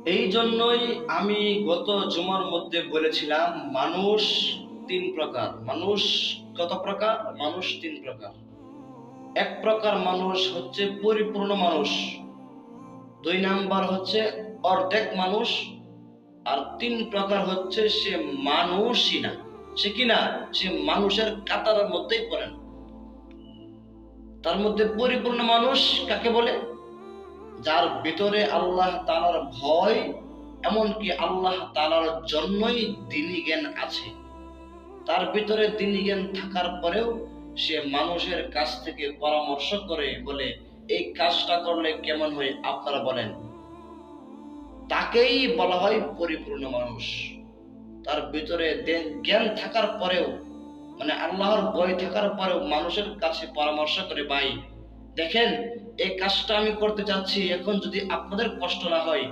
এই জন্যই আমি গত জুমার মধ্যে বলেছিলাম, মানুষ তিন প্রকার। মানুষ কত প্রকার? মানুষ তিন প্রকার। এক প্রকার মানুষ হচ্ছে পরিপূর্ণ মানুষ, দুই নাম্বার হচ্ছে অর্ধেক মানুষ, আর তিন প্রকার হচ্ছে সে মানুষই না। সে কি না? সে মানুষের কাতারের মধ্যেই পড়ে না। তার মধ্যে পরিপূর্ণ মানুষ কাকে বলে? যার ভিতরে আল্লাহ তাআলার ভয়, এমনকি আল্লাহ তাআলার জন্যই দ্বীনি জ্ঞান আছে। তার ভিতরে দ্বীনি জ্ঞান থাকার পরেও সে মানুষের কাছ থেকে পরামর্শ করে, বলে এই কাজটা করলে কেমন হয় আপনারা বলেন। তাকেই বলা হয় পরিপূর্ণ মানুষ। তার ভিতরে জ্ঞান থাকার পরেও, মানে আল্লাহর ভয় থাকার পরেও মানুষের কাছে পরামর্শ করে, ভাই দেখেন এই কাজটা আমি করতে চাচ্ছি, এখন যদি আপনাদের কষ্ট না হয়